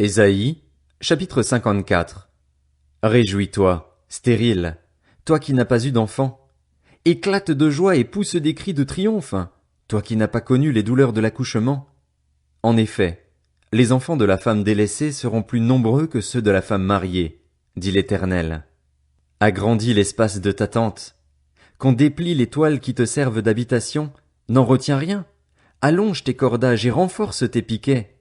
Ésaïe, chapitre 54. Réjouis-toi, stérile, toi qui n'as pas eu d'enfant. Éclate de joie et pousse des cris de triomphe, toi qui n'as pas connu les douleurs de l'accouchement. En effet, les enfants de la femme délaissée seront plus nombreux que ceux de la femme mariée, dit l'Éternel. Agrandis l'espace de ta tente. Qu'on déplie les toiles qui te servent d'habitation, n'en retiens rien. Allonge tes cordages et renforce tes piquets.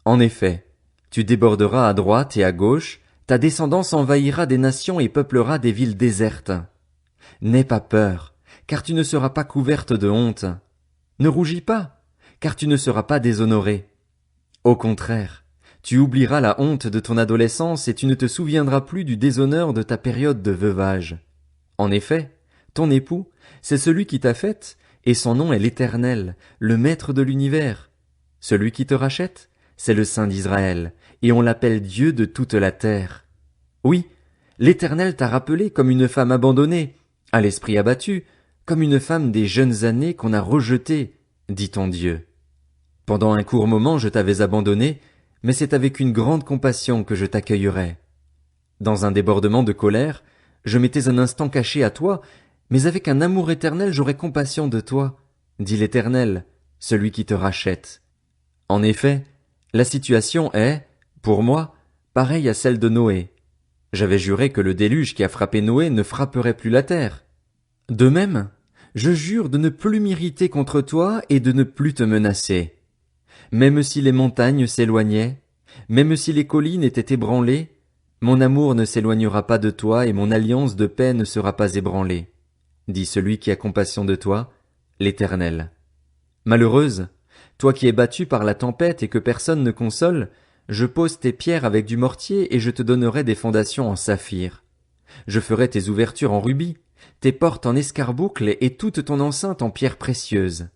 En effet, tu déborderas à droite et à gauche, ta descendance envahira des nations et peuplera des villes désertes. N'aie pas peur, car tu ne seras pas couverte de honte. Ne rougis pas, car tu ne seras pas déshonorée. Au contraire, tu oublieras la honte de ton adolescence et tu ne te souviendras plus du déshonneur de ta période de veuvage. En effet, ton époux, c'est celui qui t'a faite, et son nom est l'Éternel, le Maître de l'univers. Celui qui te rachète, c'est le Saint d'Israël, et on l'appelle Dieu de toute la terre. Oui, l'Éternel t'a rappelé comme une femme abandonnée, à l'esprit abattu, comme une femme des jeunes années qu'on a rejetée, dit ton Dieu. Pendant un court moment je t'avais abandonné, mais c'est avec une grande compassion que je t'accueillerai. Dans un débordement de colère, je m'étais un instant caché à toi, mais avec un amour éternel j'aurai compassion de toi, dit l'Éternel, celui qui te rachète. En effet, la situation est, pour moi, pareille à celle de Noé. J'avais juré que le déluge qui a frappé Noé ne frapperait plus la terre. De même, je jure de ne plus m'irriter contre toi et de ne plus te menacer. Même si les montagnes s'éloignaient, même si les collines étaient ébranlées, mon amour ne s'éloignera pas de toi et mon alliance de paix ne sera pas ébranlée, dit celui qui a compassion de toi, l'Éternel. Malheureuse, toi qui es battue par la tempête et que personne ne console, je pose tes pierres avec du mortier et je te donnerai des fondations en saphir. Je ferai tes ouvertures en rubis, tes portes en escarboucle et toute ton enceinte en pierres précieuses.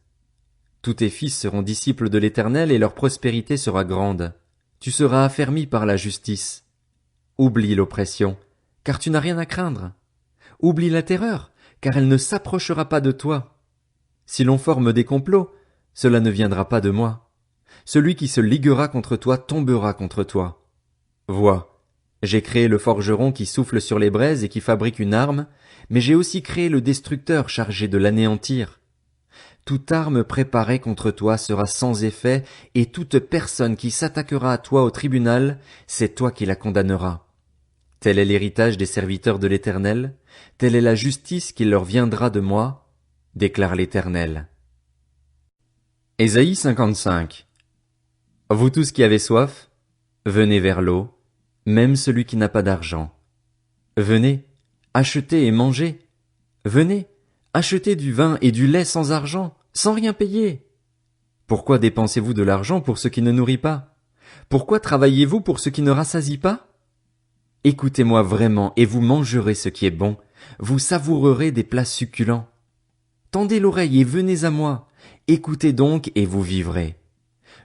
Tous tes fils seront disciples de l'Éternel et leur prospérité sera grande. Tu seras affermi par la justice. Oublie l'oppression, car tu n'as rien à craindre. Oublie la terreur, car elle ne s'approchera pas de toi. Si l'on forme des complots, cela ne viendra pas de moi. Celui qui se liguera contre toi tombera contre toi. Vois, j'ai créé le forgeron qui souffle sur les braises et qui fabrique une arme, mais j'ai aussi créé le destructeur chargé de l'anéantir. Toute arme préparée contre toi sera sans effet, et toute personne qui s'attaquera à toi au tribunal, c'est toi qui la condamneras. Tel est l'héritage des serviteurs de l'Éternel, telle est la justice qui leur viendra de moi, déclare l'Éternel. Ésaïe 55. Vous tous qui avez soif, venez vers l'eau, même celui qui n'a pas d'argent. Venez, achetez et mangez. Venez, achetez du vin et du lait sans argent, sans rien payer. Pourquoi dépensez-vous de l'argent pour ce qui ne nourrit pas? Pourquoi travaillez-vous pour ce qui ne rassasie pas? Écoutez-moi vraiment et vous mangerez ce qui est bon, vous savourerez des plats succulents. Tendez l'oreille et venez à moi, écoutez donc et vous vivrez.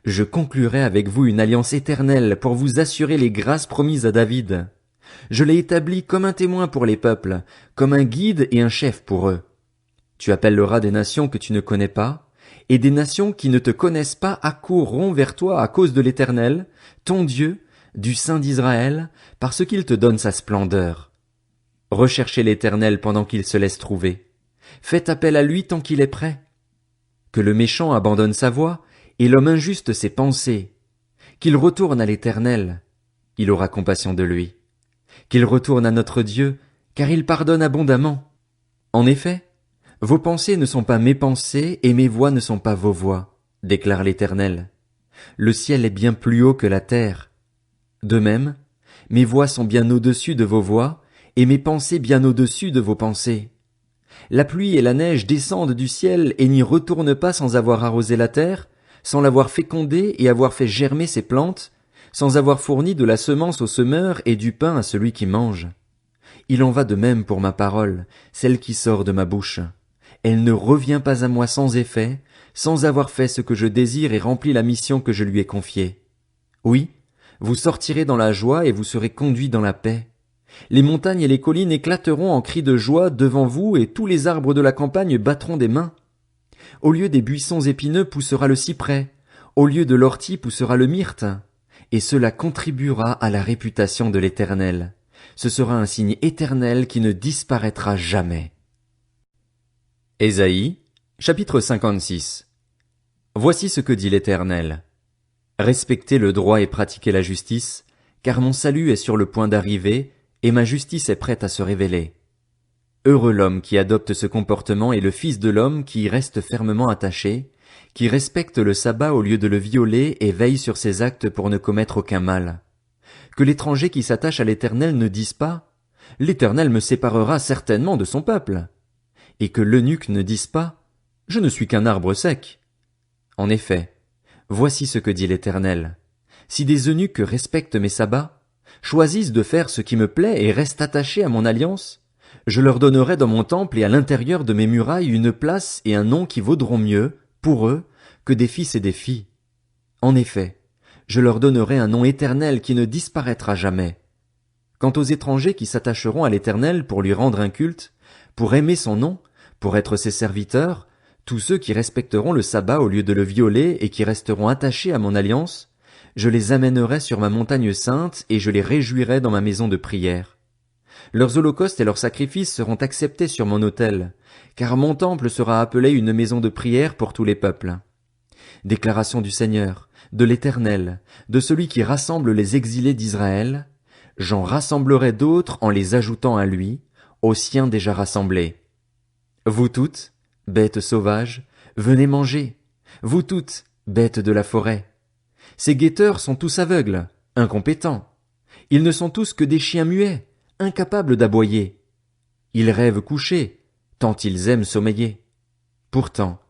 Je conclurai avec vous une alliance éternelle pour vous assurer les grâces promises à David. Je l'ai établie comme un témoin pour les peuples, comme un guide et un chef pour eux. Tu appelleras des nations que tu ne connais pas, et des nations qui ne te connaissent pas accourront vers toi à cause de l'Éternel, ton Dieu, du Saint d'Israël, parce qu'il te donne sa splendeur. Recherchez l'Éternel pendant qu'il se laisse trouver. Faites appel à lui tant qu'il est prêt. Que le méchant abandonne sa voie, et l'homme injuste ses pensées. Qu'il retourne à l'Éternel, il aura compassion de lui. Qu'il retourne à notre Dieu, car il pardonne abondamment. En effet, vos pensées ne sont pas mes pensées, et mes voies ne sont pas vos voies, déclare l'Éternel. Le ciel est bien plus haut que la terre. De même, mes voies sont bien au-dessus de vos voies, et mes pensées bien au-dessus de vos pensées. La pluie et la neige descendent du ciel et n'y retournent pas sans avoir arrosé la terre, sans l'avoir fécondée et avoir fait germer ses plantes, sans avoir fourni de la semence au semeur et du pain à celui qui mange. Il en va de même pour ma parole, celle qui sort de ma bouche. Elle ne revient pas à moi sans effet, sans avoir fait ce que je désire et rempli la mission que je lui ai confiée. Oui, vous sortirez dans la joie et vous serez conduits dans la paix. Les montagnes et les collines éclateront en cris de joie devant vous et tous les arbres de la campagne battront des mains. Au lieu des buissons épineux poussera le cyprès, au lieu de l'ortie poussera le myrte. et cela contribuera à la réputation de l'Éternel. Ce sera un signe éternel qui ne disparaîtra jamais. Ésaïe, chapitre 56. Voici ce que dit l'Éternel. Respectez le droit et pratiquez la justice, car mon salut est sur le point d'arriver, et ma justice est prête à se révéler. Heureux l'homme qui adopte ce comportement et le Fils de l'homme qui y reste fermement attaché, qui respecte le sabbat au lieu de le violer et veille sur ses actes pour ne commettre aucun mal. Que l'étranger qui s'attache à l'Éternel ne dise pas « L'Éternel me séparera certainement de son peuple », et que l'eunuque ne dise pas « Je ne suis qu'un arbre sec ». En effet, voici ce que dit l'Éternel. Si des eunuques respectent mes sabbats, choisissent de faire ce qui me plaît et restent attachés à mon alliance, je leur donnerai dans mon temple et à l'intérieur de mes murailles une place et un nom qui vaudront mieux, pour eux, que des fils et des filles. En effet, je leur donnerai un nom éternel qui ne disparaîtra jamais. Quant aux étrangers qui s'attacheront à l'Éternel pour lui rendre un culte, pour aimer son nom, pour être ses serviteurs, tous ceux qui respecteront le sabbat au lieu de le violer et qui resteront attachés à mon alliance, je les amènerai sur ma montagne sainte et je les réjouirai dans ma maison de prière. Leurs holocaustes et leurs sacrifices seront acceptés sur mon autel, car mon temple sera appelé une maison de prière pour tous les peuples. Déclaration du Seigneur, de l'Éternel, de celui qui rassemble les exilés d'Israël, j'en rassemblerai d'autres en les ajoutant à lui, aux siens déjà rassemblés. Vous toutes, bêtes sauvages, venez manger, vous toutes, bêtes de la forêt. Ces guetteurs sont tous aveugles, incompétents. Ils ne sont tous que des chiens muets, incapables d'aboyer. Ils rêvent couchés, tant ils aiment sommeiller. Pourtant,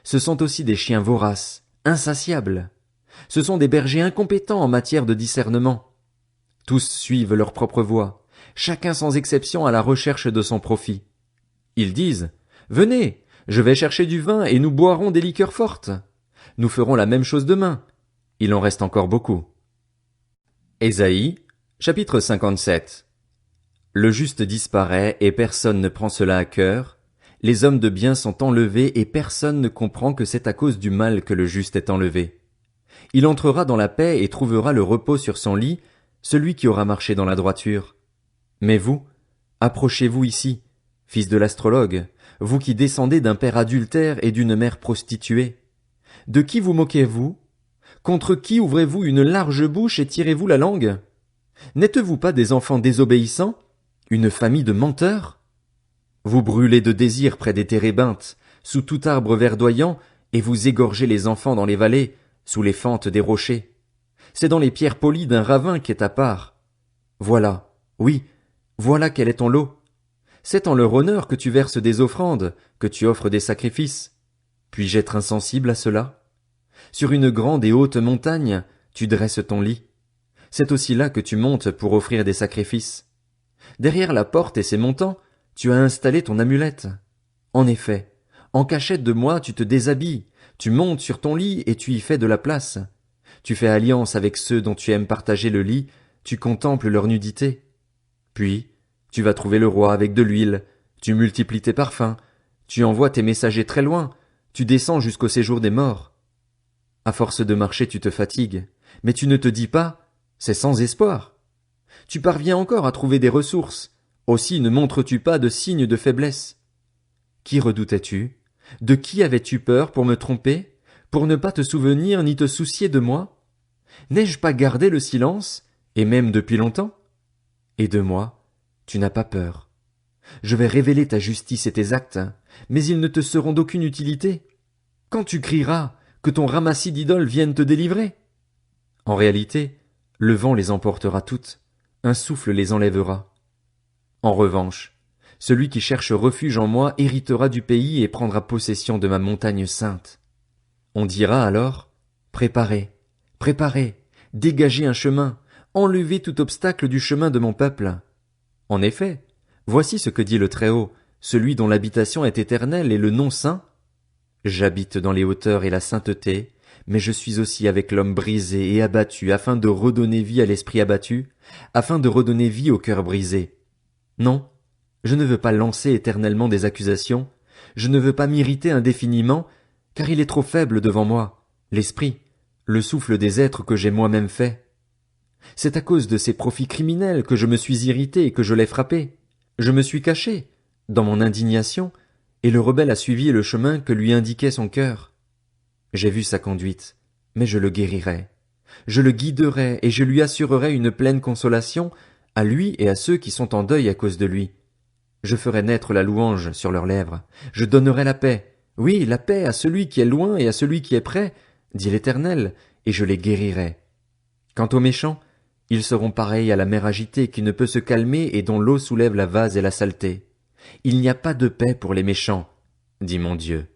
ce sont aussi des chiens voraces, insatiables. Ce sont des bergers incompétents en matière de discernement. Tous suivent leur propre voie, chacun sans exception à la recherche de son profit. Ils disent « Venez, je vais chercher du vin et nous boirons des liqueurs fortes. Nous ferons la même chose demain. Il en reste encore beaucoup. » Ésaïe, chapitre 57. Le juste disparaît et personne ne prend cela à cœur. Les hommes de bien sont enlevés et personne ne comprend que c'est à cause du mal que le juste est enlevé. Il entrera dans la paix et trouvera le repos sur son lit, celui qui aura marché dans la droiture. Mais vous, approchez-vous ici, fils de l'astrologue, vous qui descendez d'un père adultère et d'une mère prostituée. De qui vous moquez-vous? Contre qui ouvrez-vous une large bouche et tirez-vous la langue? N'êtes-vous pas des enfants désobéissants, une famille de menteurs? Vous brûlez de désir près des térébinthes, sous tout arbre verdoyant, et vous égorgez les enfants dans les vallées, sous les fentes des rochers. C'est dans les pierres polies d'un ravin qu'est ta part. Voilà, oui, voilà quel est ton lot. C'est en leur honneur que tu verses des offrandes, que tu offres des sacrifices. Puis-je être insensible à cela? Sur une grande et haute montagne, tu dresses ton lit. C'est aussi là que tu montes pour offrir des sacrifices. Derrière la porte et ses montants, tu as installé ton amulette. En effet, en cachette de moi tu te déshabilles, tu montes sur ton lit et tu y fais de la place. Tu fais alliance avec ceux dont tu aimes partager le lit, tu contemples leur nudité. Puis, tu vas trouver le roi avec de l'huile, tu multiplies tes parfums, tu envoies tes messagers très loin, tu descends jusqu'au séjour des morts. À force de marcher tu te fatigues, mais tu ne te dis pas, c'est sans espoir. Tu parviens encore à trouver des ressources, aussi ne montres-tu pas de signes de faiblesse. Qui redoutais-tu? De qui avais-tu peur pour me tromper, pour ne pas te souvenir ni te soucier de moi? N'ai-je pas gardé le silence, et même depuis longtemps? Et de moi, tu n'as pas peur. Je vais révéler ta justice et tes actes, mais ils ne te seront d'aucune utilité. Quand tu crieras, que ton ramassis d'idoles vienne te délivrer? En réalité, le vent les emportera toutes, un souffle les enlèvera. En revanche, celui qui cherche refuge en moi héritera du pays et prendra possession de ma montagne sainte. On dira alors, préparez, préparez, dégagez un chemin, enlevez tout obstacle du chemin de mon peuple. En effet, voici ce que dit le Très-Haut, celui dont l'habitation est éternelle et le nom saint. J'habite dans les hauteurs et la sainteté, mais je suis aussi avec l'homme brisé et abattu, afin de redonner vie à l'esprit abattu, afin de redonner vie au cœur brisé. Non, je ne veux pas lancer éternellement des accusations, je ne veux pas m'irriter indéfiniment, car il est trop faible devant moi, l'esprit, le souffle des êtres que j'ai moi-même fait. C'est à cause de ses profits criminels que je me suis irrité et que je l'ai frappé. Je me suis caché, dans mon indignation, et le rebelle a suivi le chemin que lui indiquait son cœur. J'ai vu sa conduite, mais je le guérirai. Je le guiderai et je lui assurerai une pleine consolation, à lui et à ceux qui sont en deuil à cause de lui. Je ferai naître la louange sur leurs lèvres. Je donnerai la paix. Oui, la paix à celui qui est loin et à celui qui est près, dit l'Éternel, et je les guérirai. Quant aux méchants, ils seront pareils à la mer agitée qui ne peut se calmer et dont l'eau soulève la vase et la saleté. Il n'y a pas de paix pour les méchants, dit mon Dieu.